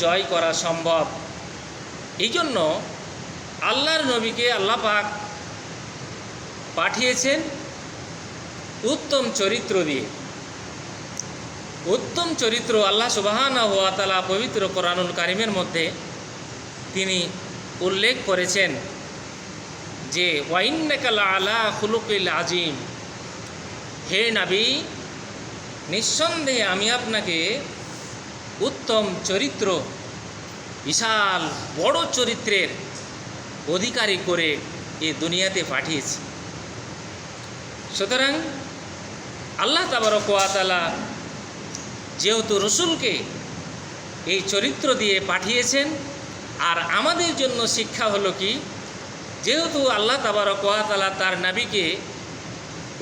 জয় করা সম্ভব। এই জন্য আল্লাহর নবীকে আল্লাহ পাক পাঠিয়েছেন উত্তম চরিত্র দিয়ে। উত্তম চরিত্র আল্লাহ সুবহানাহু ওয়া তাআলা পবিত্র কোরআনুল কারীমের মধ্যে তিনি উল্লেখ করেছেন যে ওয়া ইন্নাকা লাআলা খুলুকিল আযীম, হে নবী নিঃসন্দেহে আমি আপনাকে উত্তম চরিত্র, বিশাল বড় চরিত্রের অধিকারী করে এই দুনিয়াতে পাঠিয়েছি। সুতরাং আল্লাহ তাবারক ওয়া তাআলা যেহেতু রসুলকে এই চরিত্র দিয়ে পাঠিয়েছেন, আর আমাদের জন্য শিক্ষা হলো কি, যেহেতু আল্লাহ তাবারক ওয়া তাআলা তার নবীকে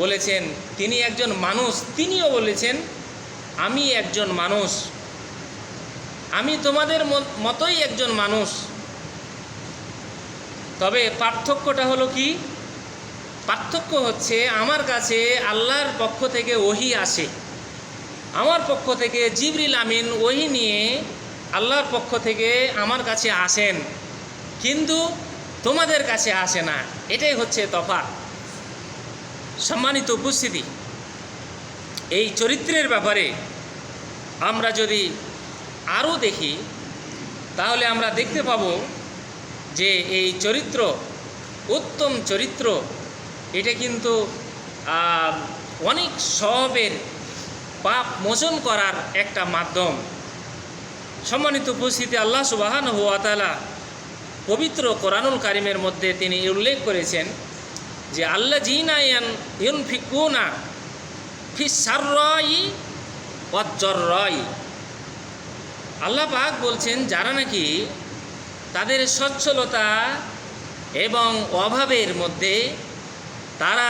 বলেছেন তিনি একজন মানুষ, তিনিও বলেছেন আমি একজন মানুষ, আমি তোমাদের মতোই একজন মানুষ। তবে পার্থক্যটা হলো কি, পার্থক্য হচ্ছে আমার কাছে আল্লাহর পক্ষ থেকে ওহী আসে, আমার পক্ষ থেকে জিবরিল আমিন ওহী নিয়ে আল্লাহর পক্ষ থেকে আমার কাছে আসেন, কিন্তু তোমাদের কাছে আসে না। এটাই হচ্ছে তফাৎ। সম্মানিত উপস্থিতি, এই চরিত্রের ব্যাপারে আমরা যদি আরও দেখি তাহলে আমরা দেখতে পাব যে এই চরিত্র, উত্তম চরিত্র, এটা কিন্তু অনেক সওয়াবের পাপ মোচন করার একটা মাধ্যম। সম্মানিত উপস্থিতি, আল্লাহ সুবহানাহু ওয়া তাআলা পবিত্র কোরআনুল কারীমের মধ্যে তিনি উল্লেখ করেছেন যে আল্লাযীনা ইউনফিকুনা ফিস সাররাই ওয়াজ জাররাই, আল্লাহ পাক বলছেন যারা নাকি তাদের সচ্ছলতা এবং অভাবের মধ্যে, তারা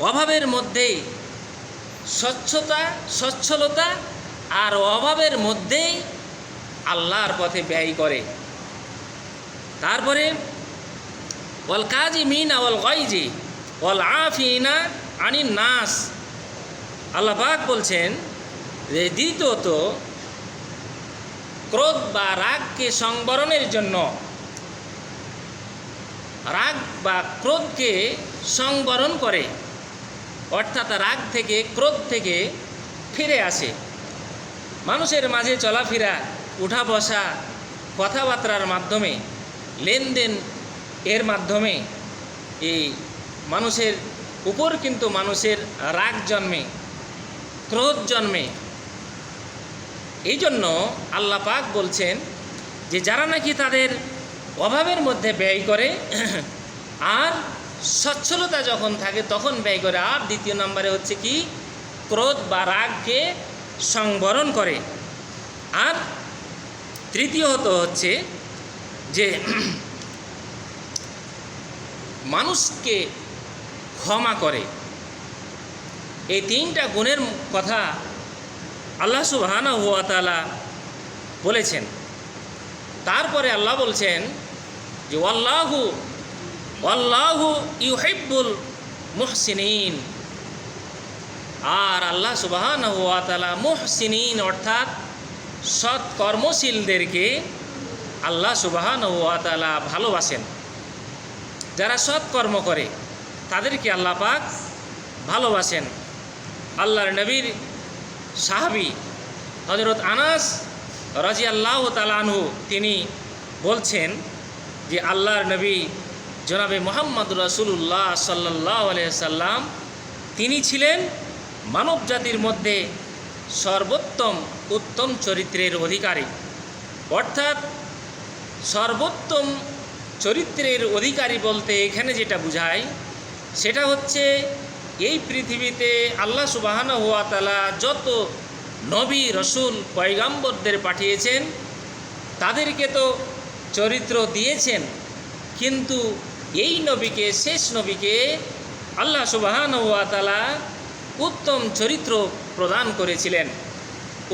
অভাবের মধ্যেই সচ্ছলতা আর অভাবের মধ্যেই আল্লাহর পথে ব্যয় করে। তারপরে ওয়াল কাযিমিনা ওয়াল গায়জি ওয়াল আফিনা আনিন নাস, আল্লাহ পাক বলছেন যে দ্বিতীয়ত ক্রোধ বা রাগকে সংবরণের জন্য, রাগ বা ক্রোধকে সংবরণ করে, অর্থাৎ রাগ থেকে ক্রোধ থেকে ফিরে আসে। মানুষের মাঝে চলাফেরা, উঠা বসা, কথাবার্তার মাধ্যমে, লেনদেন এর মাধ্যমে এই মানুষের উপর কিন্তু মানুষের রাগ জন্মে, ক্রোধ জন্মে। এই জন্য আল্লাহ পাক বলছেন যে যারা নাকি তাদের অভাবের মধ্যে ব্যয় করে আর সচ্ছলতা যখন থাকে তখন ব্যয় করে, আর দ্বিতীয় নম্বরে হচ্ছে কি ক্রোধ বা রাগকে সংবরণ করে, আর তৃতীয়ত হচ্ছে যে মানুষকে ক্ষমা করে। এই তিনটা গুণের কথা আল্লাহ সুবহানাহু ওয়া তাআলা বলেছেন। তারপরে আল্লাহ বলছেন যে ওয়াল্লাহু ইউহিব্বুল মুহসিনিন, আর আল্লাহ সুবহানাহু ওয়া তাআলা মুহসিনিন অর্থাৎ সৎ কর্মশীলদেরকে আল্লাহ সুবহানাহু ওয়া তাআলা ভালোবাসেন। যারা সৎ কর্ম করে তাদেরকে আল্লাহ পাক ভালোবাসেন। আল্লাহর নবীর সাহাবী হযরত আনাস রাদিয়াল্লাহু তাআলা আনহু তিনি বলছেন যে আল্লাহর নবী জনাবে মুহাম্মদ রাসূলুল্লাহ সাল্লাল্লাহু আলাইহি সাল্লাম তিনি ছিলেন মানব জাতির মধ্যে সর্বোত্তম উত্তম চরিত্রের অধিকারী। অর্থাৎ সর্বোত্তম চরিত্রের অধিকারী বলতে এখানে যেটা বোঝায় সেটা হচ্ছে এই পৃথিবীতে আল্লাহ সুবহানাহু ওয়া তাআলা যত নবী রসুল পয়গাম্বরদের পাঠিয়েছেন তাদেরকে তো চরিত্র দিয়েছেন, কিন্তু এই নবীকে, শেষ নবীকে আল্লাহ সুবহানাহু ওয়া তাআলা উত্তম চরিত্র প্রদান করেছিলেন।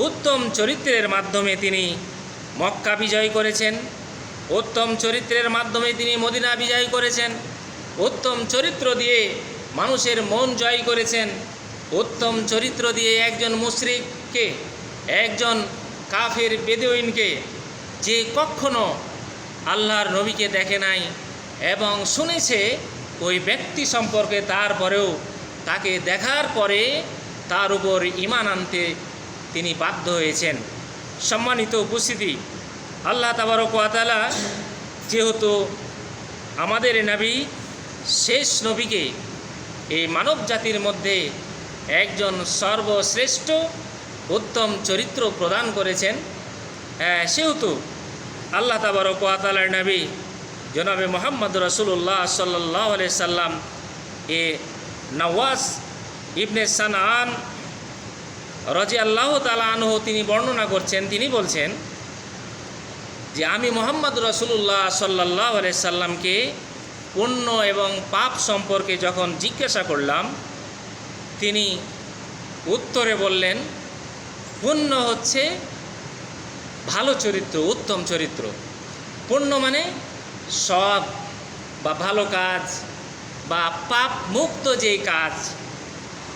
উত্তম চরিত্রের মাধ্যমে তিনি মক্কা বিজয় করেছেন, উত্তম চরিত্রের মাধ্যমে তিনি মদিনা বিজয় করেছেন, উত্তম চরিত্র দিয়ে মানুষের মন জয় করেছেন, উত্তম চরিত্র দিয়ে একজন মুশরিককে, একজন কাফির বেদুইনকে যে কখনো আল্লাহর নবীকে দেখে নাই এবং শুনেছে ওই ব্যক্তি সম্পর্কে, তারপরেও তাকে দেখার পরে তার উপর ঈমান আনতে তিনি বাধ্য হয়েছেন। সম্মানিত উপস্থিতি, আল্লাহ তাবারক ওয়া তাআলা যেহেতু আমাদের নবী শেষ নবীকে এই মানব জাতির মধ্যে একজন সর্বশ্রেষ্ঠ উত্তম চরিত্র প্রদান করেছেন, সেহেতু আল্লাহ তাবারক ওয়া তাআলার নবী জনাবে মুহাম্মদ রাসূলুল্লাহ সাল্লাল্লাহু আলাইহি সাল্লাম এ নওয়াজ ইবনে সানআন রাদিয়াল্লাহু তাআলা আনহু তিনি বর্ণনা করছেন, তিনি বলছেন যে আমি মুহাম্মদ রাসূলুল্লাহ সাল্লাল্লাহু আলাইহি সাল্লামকে পুণ্য এবং পাপ সম্পর্কে যখন জিজ্ঞাসা করলাম, তিনি উত্তরে বললেন, পুণ্য হচ্ছে ভালো চরিত্র, উত্তম চরিত্র। পুণ্য মানে সৎ বা ভালো কাজ বা পাপ মুক্ত যেই কাজ,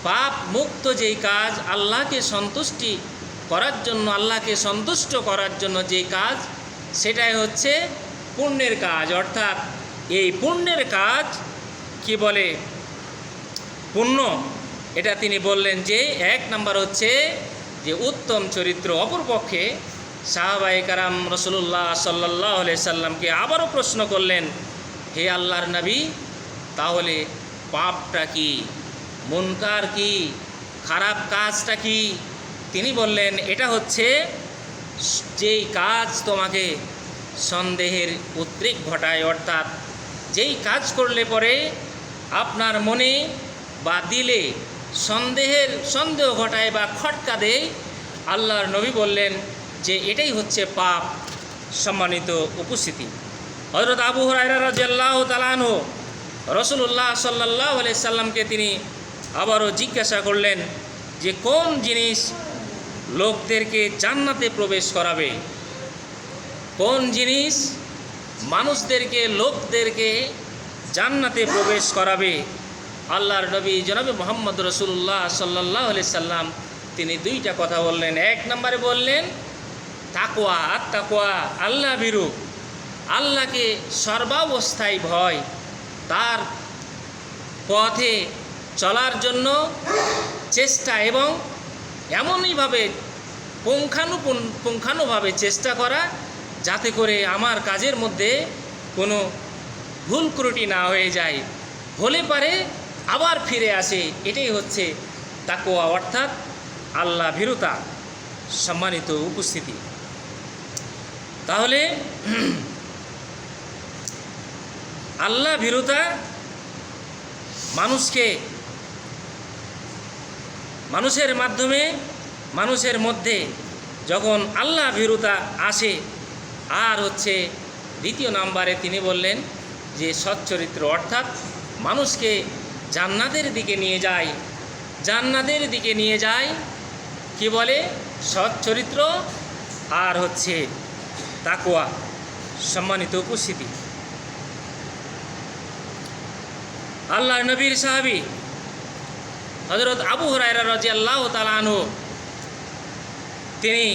পাপ মুক্ত যেই কাজ, আল্লাহকে সন্তুষ্টি করার জন্য, আল্লাহকে সন্তুষ্ট করার জন্য যেই কাজ, সেটাই হচ্ছে পুণ্যের কাজ। অর্থাৎ এই পুণ্যের কাজ কি বলে পুণ্য, এটা তিনি বললেন যে এক নাম্বার হচ্ছে যে উত্তম চরিত্র। অপরপক্ষে সাহাবায়ে কেরাম রাসূলুল্লাহ সাল্লাল্লাহু আলাইহি সাল্লামকে আবারও প্রশ্ন করলেন, হে আল্লাহর নবী, তাহলে পাপটা কি, মুনকার কি, খারাপ কাজটা কি? তিনি বললেন, এটা হচ্ছে যেই কাজ তোমাকে সন্দেহের উদ্রেক ঘটায়, অর্থাৎ যেই কাজ করলে পরে আপনার মনে বা দিলে সন্দেহ ঘটায় বা খটকা দেয়, আল্লাহর নবী বললেন যে এটাই হচ্ছে পাপ। সম্মানিত উপস্থিতি, হযরত আবু হুরায়রা রাদিয়াল্লাহু তাআলা আনহু রাসূলুল্লাহ সাল্লাল্লাহু আলাইহি সাল্লামকে তিনি আবারও জিজ্ঞাসা করলেন যে কোন জিনিস লোকদেরকে জান্নাতে প্রবেশ করাবে, কোন জিনিস লোকদেরকে জান্নাতে প্রবেশ করাবে? আল্লাহর নবী জনাবে মুহাম্মদ রাসূলুল্লাহ সাল্লাল্লাহু আলাইহি সাল্লাম তিনি দুইটা কথা বললেন। এক নম্বরে বললেন তাকওয়া, আত-তাকওয়া, আল্লাহ ভীরু, আল্লাহকে সর্বাবস্থায় ভয়, তার পথে চলার জন্য চেষ্টা এবং এমনইভাবে পুঙ্খানুভাবে চেষ্টা করা যাতে করে আমার কাজের মধ্যে কোনো ভুল ত্রুটি না হয়ে যায়, হলে পারে আবার ফিরে আসে, এটাই হচ্ছে তাকওয়া, অর্থাৎ আল্লাহ ভীরুতা। সম্মানিত উপস্থিতি, তাহলে আল্লাহ ভীরুতা মানুষের মধ্যে যখন আল্লাহ ভীরুতা আসে, আর হচ্ছে দ্বিতীয় নাম্বারে তিনি বললেন যে সচ্চরিত্র, অর্থাৎ মানুষকে জান্নাতের দিকে নিয়ে যায় কি বলে সচ্চরিত্র আর হচ্ছে তাকওয়া। সম্মানিত উপস্থিতি, আল্লাহর নবীর সাহাবী হযরত আবু হুরায়রা রাদিয়াল্লাহু তাআলা আনহু তিনি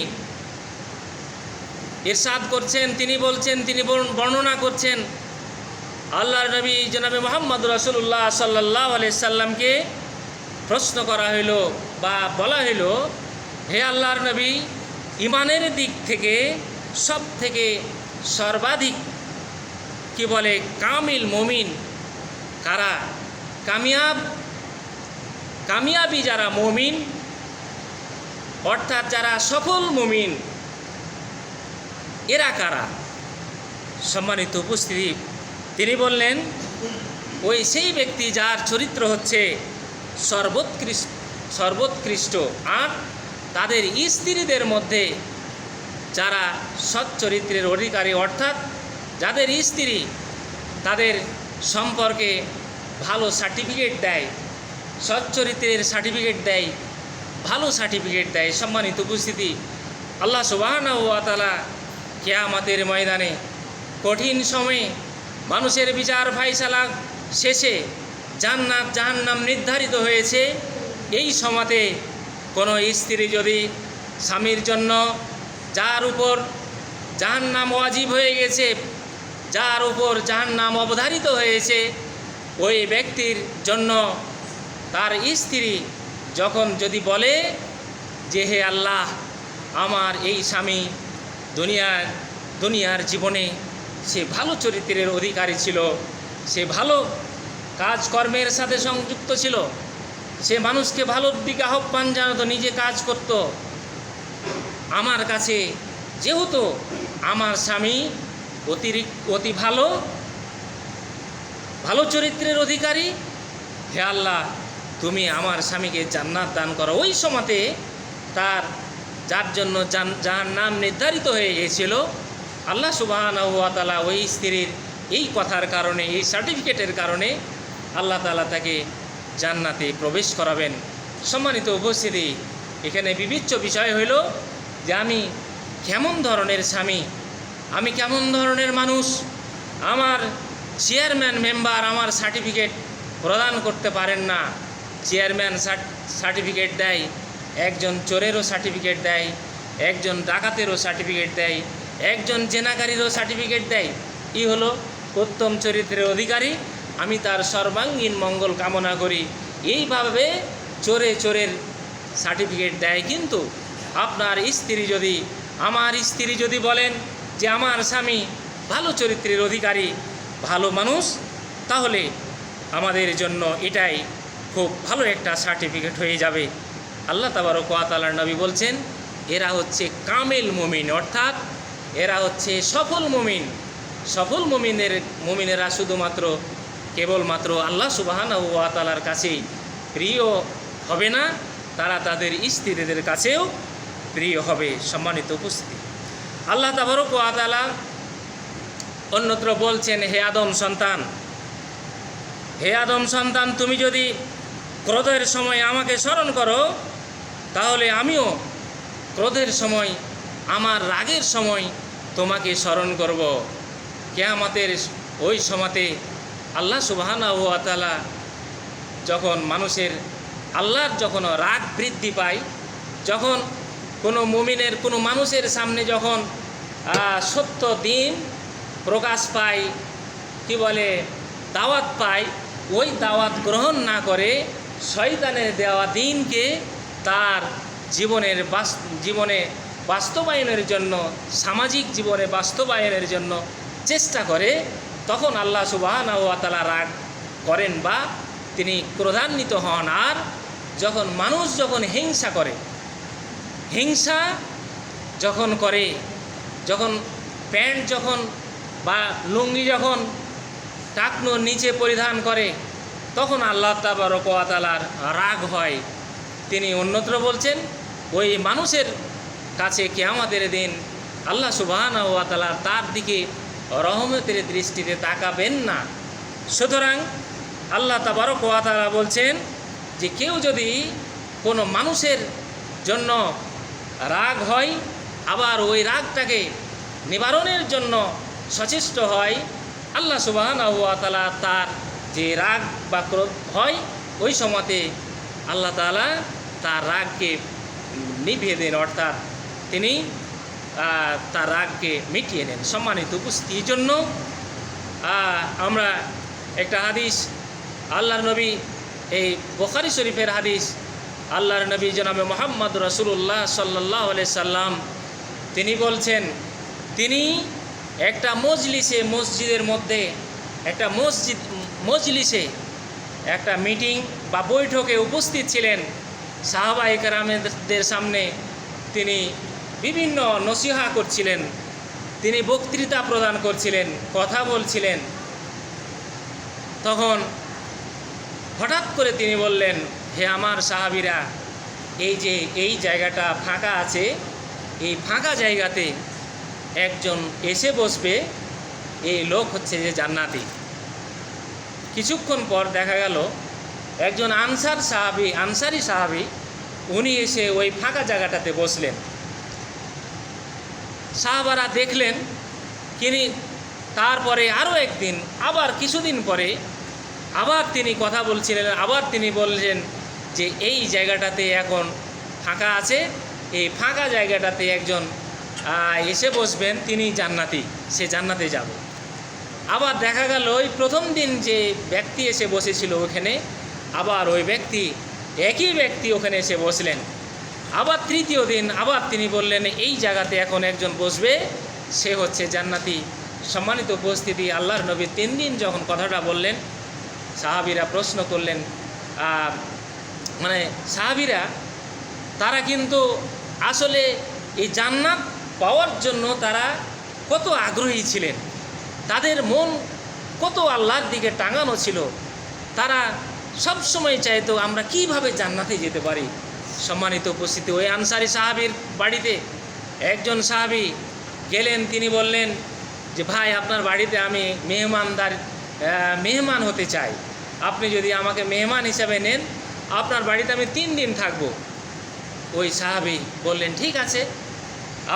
ইরশাদ করছেন, তিনি বলছেন, তিনি বর্ণনা করছেন, আল্লাহর নবী জনাবে মুহাম্মদ রাসূলুল্লাহ সাল্লাল্লাহু আলাইহি সাল্লামকে প্রশ্ন করা হইল বা বলা হইল, হে আল্লাহর নবী, ঈমানের দিক থেকে সব থেকে সর্বাধিক কি বলে কামিল মুমিন কারা? কামিয়াবি যারা মুমিন, অর্থাৎ যারা সফল মুমিন, এরা কারা? সম্মানিত উপস্থিতি, তিনি বললেন ওই সেই ব্যক্তি যার চরিত্র হচ্ছে সর্বোৎকৃষ্ট, আর তাদের স্ত্রীদের মধ্যে যারা সচ্চরিত্রের অধিকারী, অর্থাৎ যাদের স্ত্রী তাদের সম্পর্কে ভালো সার্টিফিকেট দেয়, সচ্চরিত্রের সার্টিফিকেট দেয়, ভালো সার্টিফিকেট দেয়। সম্মানিত উপস্থিতি, আল্লাহ সুবহানাহু ওয়া তাআলা কিয়ামতের ময়দানে কঠিন সময়ে মানুষের বিচার ফায়সালা শেষে জান্নাত জাহান্নাম নির্ধারিত হয়েছে, এই সময়তে কোনো স্ত্রী যদি স্বামীর জন্য যার উপর জাহান্নাম ওয়াজিব হয়ে গেছে, যার উপর জাহান্নাম অবধারিত হয়েছে, ওই ব্যক্তির জন্য তার স্ত্রী যখন যদি বলে যে হে আল্লাহ, আমার এই স্বামী দুনিয়ার জীবনে সে ভালো চরিত্রের অধিকারী ছিল, সে ভালো কাজকর্মের সাথে সংযুক্ত ছিল, সে মানুষকে ভালোর দিকে আহ্বান জানাতো, নিজে কাজ করত, আমার কাছে যেহেতু আমার স্বামী অতি ভালো চরিত্রের অধিকারী, হে আল্লাহ তুমি আমার স্বামীকে জান্নাত দান করো। ওই সময়তে তার যার জন্য জাহান্নাম নির্ধারিত হয়ে গিয়েছিল, আল্লাহ সুবহানাহু ওয়া তাআলা ওই স্ত্রীর এই কথার কারণে, এই সার্টিফিকেটের কারণে আল্লাহ তাআলা তাকে জান্নাতে প্রবেশ করাবেন। সম্মানিত উপস্থিতি, এখানে বিবেচ্য বিষয় হইল যে আমি কেমন ধরনের স্বামী, আমি কেমন ধরনের মানুষ। আমার চেয়ারম্যান মেম্বার আমার সার্টিফিকেট প্রদান করতে পারেন না। চেয়ারম্যান সার্টিফিকেট দেয়, একজন চোরেরও সার্টিফিকেট দেয়, একজন ডাকাতেরও সার্টিফিকেট দেয়, একজন জেনাকারীরও সার্টিফিকেট দেয়। ই হলো উত্তম চরিত্রের অধিকারী, আমি তার সর্বাঙ্গীন মঙ্গল কামনা করি। এইভাবে চোরের সার্টিফিকেট দেয়। কিন্তু আপনার স্ত্রী যদি, আমার স্ত্রী যদি বলেন যে আমার স্বামী ভালো চরিত্রের অধিকারী, ভালো মানুষ, তাহলে আমাদের জন্য এটাই খুব ভালো একটা সার্টিফিকেট হয়ে যাবে। আল্লাহ তাবারক ওয়া তাআলার নবী বলছেন এরা হচ্ছে কামেল মুমিন, অর্থাৎ এরা হচ্ছে সফল মুমিন। সফল মুমিনেরা শুধুমাত্র কেবলমাত্র আল্লাহ সুবহানাহু ওয়া তাআলার কাছেই প্রিয় হবে না, তারা তাদের স্ত্রীদের কাছেও প্রিয় হবে। সম্মানিত উপস্থিতি, আল্লাহ তাবারক ওয়া তাআলা অন্যত্র বলছেন, হে আদম সন্তান, তুমি যদি ক্রোধের সময় আমাকে স্মরণ করো, তাহলে আমিও ক্রোধের সময়, আমার রাগের সময় তোমাকে স্মরণ করব। কিয়ামতের ওই সময়তে আল্লাহ সুবহানাহু ওয়া তাআলা যখন আল্লাহর যখন রাগ বৃদ্ধি পায়, যখন কোনো মুমিনের, কোনো মানুষের সামনে যখন সত্য দিন প্রকাশ পায়, কি বলে, দাওয়াত পায়, ওই দাওয়াত গ্রহণ না করে শয়তানের দেওয়া দিনকে তার জীবনে বাস্তবায়নের জন্য, সামাজিক জীবনে বাস্তবায়নের জন্য চেষ্টা করে, তখন আল্লাহ সুবহানাহু ওয়া তাআলা রাগ করেন বা তিনি ক্রোধান্বিত হন। আর মানুষ যখন হিংসা যখন করে, যখন প্যান্ট যখন বা লুঙ্গি যখন টাকনোর নিচে পরিধান করে, তখন আল্লাহ তাবারক ওয়া তাআলার রাগ হয়। তিনি অন্যত্র বলছেন ওই মানুষের কাছে কিয়ামতের দিন আল্লাহ সুবহানাহু ওয়া তাআলা তার দিকে রহমতের দৃষ্টিতে তাকাবেন না। সুতরাং আল্লাহ তাবারক ওয়া তাআলা বলছেন যে কেউ যদি কোনো মানুষের জন্য রাগ হয়, আবার ওই রাগটাকে নিবারণের জন্য সচেষ্ট হয়, আল্লাহ সুবহানাহু ওয়া তাআলা তার যে রাগ বা ক্রোধ হয়, ওই সময়তে আল্লাহ তাআলা তার রাগকে নিভিয়ে দেন, অর্থাৎ তিনি তার রাগকে মিটিয়ে নেন। সম্মানিত উপস্থিতির জন্য আমরা একটা হাদিস, আল্লাহর নবী, এই বুখারী শরীফের হাদিস, আল্লাহর নবী জনাবে মুহাম্মদ রাসূলুল্লাহ সাল্লাল্লাহু আলাইহি সাল্লাম তিনি বলছেন, তিনি একটা মসজিদের মধ্যে একটা মজলিসে একটা মিটিং বা বৈঠকে উপস্থিত ছিলেন। সাহাবায়ে কেরামদের সামনে তিনি বিভিন্ন নসিহা করছিলেন, তিনি বক্তৃতা প্রদান করছিলেন, কথা বলছিলেন। তখন হঠাৎ করে তিনি বললেন, হে আমার সাহাবীরা, এই জায়গাটা ফাঁকা আছে, এই ফাঁকা জায়গাতে একজন এসে বসবে, এই লোক হচ্ছে যে জান্নাতি। কিছুক্ষণ পর দেখা গেল একজন আনসারি সাহাবী উনি এসে ওই ফাঁকা জায়গাটাতে বসলেন। সাহাবারা দেখলেন, তারপরে আরও একদিন, আবার কিছুদিন পরে আবার তিনি কথা বলছিলেন, আবার তিনি বললেন যে এই জায়গাটাতে এখন ফাঁকা আছে, এই ফাঁকা জায়গাটাতে একজন এসে বসবেন তিনি জান্নাতি, সে জান্নাতে যাবে। আবার দেখা গেল ওই প্রথম দিন যে ব্যক্তি এসে বসেছিল ওখানে, আবার ওই ব্যক্তি একই ব্যক্তি ওখানে এসে বসলেন। আবার তৃতীয় দিন আবার তিনি বললেন এই জায়গাতে এখন একজন বসবে, সে হচ্ছে জান্নাতি। সম্মানিত উপস্থিতি, আল্লাহর নবী 3 দিন যখন কথাটা বললেন, সাহাবীরা প্রশ্ন করলেন, মানে সাহাবীরা তারা কিন্তু আসলে এই জান্নাত পাওয়ার জন্য তারা কত আগ্রহী ছিলেন, তাদের মন কত আল্লাহর দিকে টাঙানো ছিল, তারা সব সময় চাইতো আমরা কিভাবে জান্নাতে যেতে পারি। সম্মানিত উপস্থিতি, ওই আনসারি সাহাবীর বাড়িতে একজন সাহাবী গেলেন, তিনি বললেন যে ভাই আপনার বাড়িতে আমি মেহমান হতে চাই, আপনি যদি আমাকে মেহমান হিসাবে নেন আপনার বাড়িতে আমি 3 দিন থাকব। ওই সাহাবী বললেন ঠিক আছে,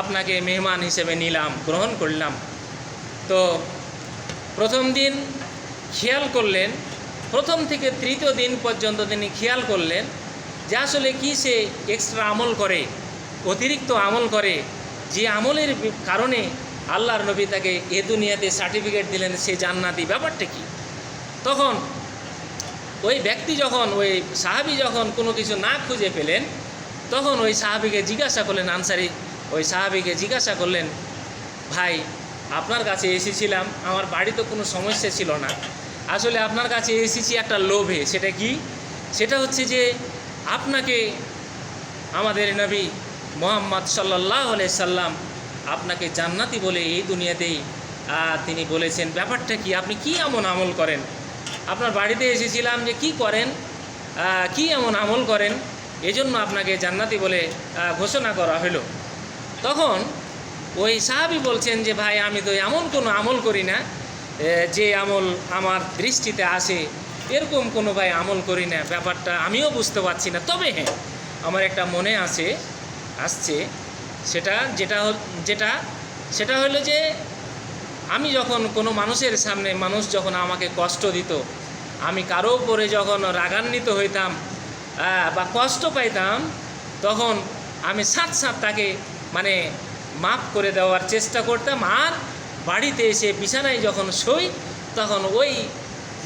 আপনাকে মেহমান হিসেবে নিলাম, গ্রহণ করলাম। তো প্রথম দিন খেয়াল করলেন, প্রথম থেকে তৃতীয় দিন পর্যন্ত তিনি খেয়াল করলেন যে আসলে কি সে এক্সট্রা আমল করে, অতিরিক্ত আমল করে, যে আমলের কারণে আল্লাহর নবী তাকে এ দুনিয়াতে সার্টিফিকেট দিলেন সে জান্নাতি, ব্যাপারটা কি। তখন ওই ব্যক্তি যখন, ওই সাহাবী যখন কোনো কিছু না খুঁজে পেলেন, তখন ওই সাহাবীকে জিজ্ঞাসা করলেন, আনসারি ওই সাহাবীকে জিজ্ঞাসা করলেন, ভাই আপনার কাছে এসেছিলাম, আমার বাড়িতে কোনো সমস্যা ছিল না, আসলে আপনার কাছে এসেছি একটা লোভে। সেটা কি? সেটা হচ্ছে যে আপনাকে আমাদের নবী মুহাম্মদ সাল্লাল্লাহু আলাইহি সাল্লাম আপনাকে জান্নাতি বলে এই দুনিয়াতেই তিনি বলেছেন, ব্যাপারটা কি, আপনি কি এমন আমল করেন, আপনার বাড়িতে এসেছিলাম যে কি করেন, কি এমন আমল করেন, এজন্য আপনাকে জান্নাতি বলে ঘোষণা করা হলো। তখন ওই সাহাবী বলছেন যে ভাই আমি তো এমন কোনো আমল করি না যে আমল আমার দৃষ্টিতে আসে, এরকম কোনো ভাই আমল করি না, ব্যাপারটা আমিও বুঝতে পারছি না। তবে হ্যাঁ, আমার একটা মনে আসছে সেটা হলো যে আমি যখন কোনো মানুষের সামনে, মানুষ যখন আমাকে কষ্ট দিত, আমি কারো উপরে যখন রাগান্বিত হইতাম বা কষ্ট পাইতাম, তখন আমি সাথ তাকে মানে মাফ করে দেওয়ার চেষ্টা করতাম। আর বাড়িতে এসে বিছানায় যখন শোই তখন ওই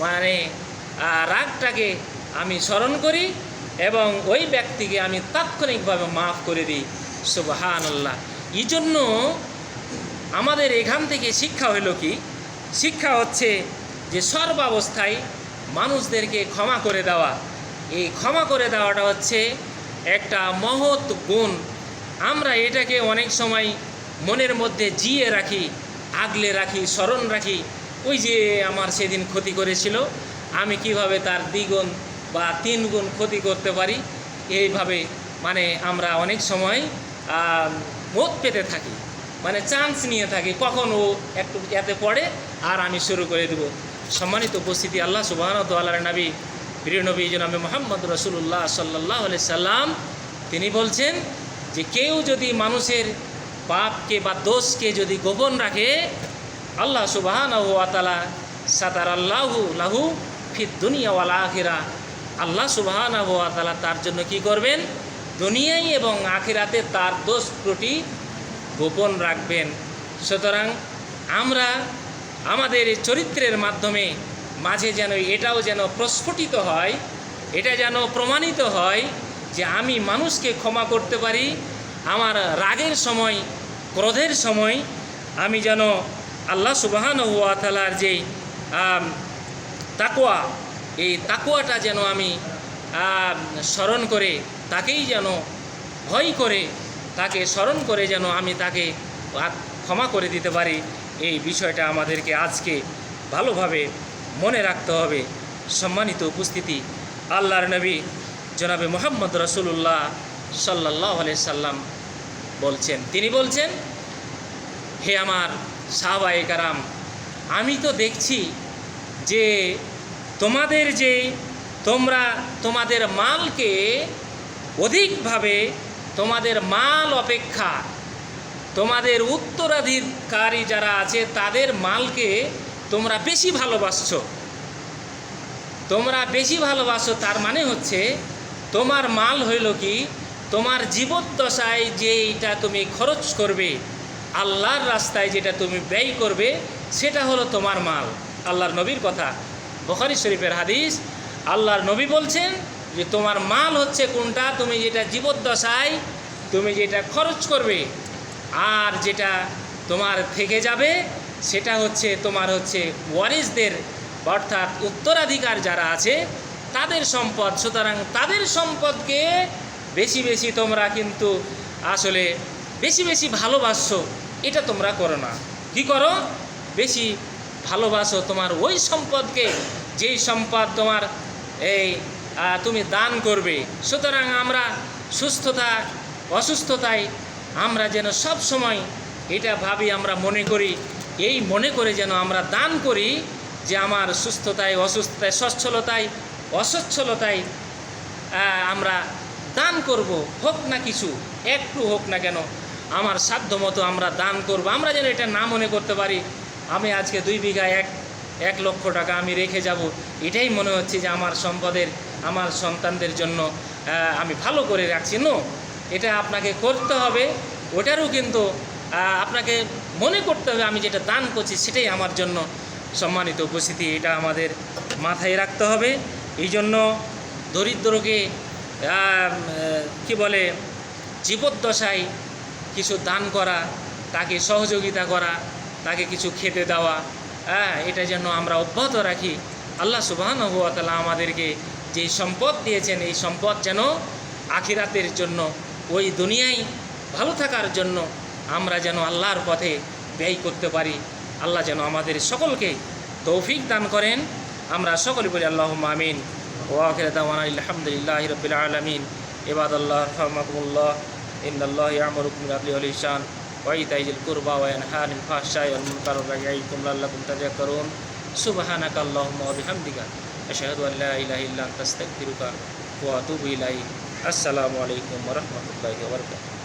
মানে রাগটাকে আমি স্মরণ করি এবং ওই ব্যক্তিকে আমি তাৎক্ষণিকভাবে মাফ করে দিই। সুবহানাল্লাহ। এই জন্য আমাদের এখান থেকে শিক্ষা হলো কি? শিক্ষা হচ্ছে যে সর্বাবস্থায় মানুষদেরকে ক্ষমা করে দেওয়া। এই ক্ষমা করে দেওয়াটা হচ্ছে একটা মহৎ গুণ। আমরা এটাকে অনেক সময় মনের মধ্যে জিয়ে রাখি, আগলে রাখি, স্মরণ রাখি, ওই যে আমার সেদিন ক্ষতি করেছিল, আমি কিভাবে তার 2 গুণ বা 3 গুণ ক্ষতি করতে পারি, এইভাবে মানে আমরা অনেক সময় মত পেতে থাকি, মানে চান্স নিয়ে থাকি, কখন ও একটু এতে পড়ে আর আমি শুরু করে দেব। সম্মানিত উপস্থিতি, আল্লাহ সুবহানাহু ওয়া তাআলার নবী, প্রিয় নবী জনাবে মুহাম্মদ রাসূলুল্লাহ সাল্লাল্লাহু আলাইহি সাল্লাম, তিনি বলছেন যে কেউ যদি মানুষের পাপকে বা দোষকে যদি গোপন রাখে, আল্লাহ সুবহানাহু ওয়া তাআলা সাতারাল্লাহু লাহু ফিদ দুনিয়া ওয়াল আখিরা, আল্লাহ সুবহানাহু ওয়া তাআলা তার জন্য কি করবেন? দুনিয়ায় এবং আখিরাতে তার দোষ ত্রুটি গোপন রাখবেন। সুতরাং আমরা আমাদের চরিত্রের মাধ্যমে মাঝে যেন এটাও যেন প্রস্ফুটিত হয়, এটা যেন প্রমাণিত হয় যে আমি মানুষকে ক্ষমা করতে পারি। আমার রাগের সময়, ক্রোধের সময় আমি যেন আল্লাহ সুবহানাহু ওয়া তাআলার যে তাকওয়া, এই তাকওয়াটা যেন আমি স্মরণ করে, তাকেই যেন ভয় করে, তাকে স্মরণ করে যেন আমি তাকে ক্ষমা করে দিতে পারি। এই বিষয়টা আমাদেরকে আজকে ভালোভাবে মনে রাখতে হবে। সম্মানিত উপস্থিতি, আল্লাহর নবী জনাবে মুহাম্মদ রাসূলুল্লাহ সাল্লাল্লাহু আলাইহি সাল্লাম বলছেন, তিনি বলছেন, হে আমার সাহাবায়ে কেরাম, আমি তো দেখছি যে তোমাদের মালকে অধিকভাবে, তোমাদের মাল অপেক্ষা তোমাদের উত্তরাধিকারী যারা আছে তাদের মালকে তোমরা বেশি ভালোবাসছো। তোমরা বেশি ভালোবাসো, তার মানে হচ্ছে তোমার মাল হইল কি, তোমার জীবদ্দশায় যে এইটা তুমি খরচ করবে, আল্লাহর রাস্তায় যেটা তুমি ব্যয় করবে সেটা হলো তোমার মাল। আল্লাহর নবীর কথা, বুখারী শরীফের হাদিস। আল্লাহর নবী বলছেন যে তোমার মাল হচ্ছে কোনটা, তুমি যেটা জীবদ্দশায় তুমি যেটা খরচ করবে, আর যেটা তোমার থেকে যাবে সেটা হচ্ছে তোমার হচ্ছে ওয়ারিসদের, অর্থাৎ উত্তরাধিকার যারা আছে তাদের সম্পদ। সুতরাং তাদের সম্পদকে বেশি বেশি তোমরা কিন্তু আসলে বেশি বেশি ভালোবাসো, এটা তোমরা করো না। কি করো? বেশি ভালোবাসো তোমার ওই সম্পদকে, যেই সম্পদ তোমার এই তুমি দান করবে। সুতরাং আমরা সুস্থতা অসুস্থতায় আমরা যেন সব সময় এটা ভাবি, আমরা মনে করি, এই মনে করে যেন আমরা দান করি যে আমার সুস্থতায় অসুস্থতায় সচ্ছলতায় অসচ্ছলতায় আমরা দান করব, হোক না কিছু, একটু হোক না কেন আমার সাধ্য মতো আমরা দান করব। আমরা যেন এটা না মনে করতে পারি আমি আজকে 2 বিঘা 1 লক্ষ টাকা আমি রেখে যাব, এটাই মনে হচ্ছে যে আমার সম্পদের আমার সন্তানদের জন্য আমি ভালো করে রাখছি। নো, এটা আপনাকে করতে হবে, ওটারও কিন্তু আপনাকে মনে করতে হবে আমি যেটা দান করছি সেটাই আমার জন্য সম্মানিত উপস্থিতি, এটা আমাদের মাথায় রাখতে হবে। এই জন্য দরিদ্রকে কি বলে জীবদ্দশায় কিছু দান করা, তাকে সহযোগিতা করা, তাকে কিছু খেতে দেওয়া, এটা যেন আমরা অব্যাহত রাখি। আল্লাহ সুবহানাহু ওয়া তাআলা আমাদেরকে যে সম্পদ দিয়েছেন এই সম্পদ যেন আখিরাতের জন্য, ওই দুনিয়ায় ভালো থাকার জন্য আমরা যেন আল্লাহর পথে ব্যয় করতে পারি। আল্লাহ যেন আমাদের সকলকে তৌফিক দান করেন। আমরা সকলে বলি আল্লাহুম্মা আমিন। ওয়া আখিরু দাওয়ানা আলহামদুলিল্লাহি রাব্বিল আলামিন। ইবাদাল্লাহ রাহমাকুমুল্লাহ, ইন্নাল্লাহা ইয়া'মুরুকুম বিল আদলি ওয়াল ইহসান ওয়া ইতাইজিল কুরবা ওয়া ইয়ানহা আনিল ফাহশাই ওয়াল মুনকারি ওয়া ইয়া'iকুম লাআল্লাকুম তাযাক্কারুন। সুবহানাকা আল্লাহুম্মা ওয়া বিহামদিকা আশহাদু আল লা ইলাহা ইল্লা আনতা আস্তাগফিরুকা ওয়া আতুবু ইলাইক। আসসালামু আলাইকুম ওয়া রাহমাতুল্লাহি ওয়া বারাকাতুহু।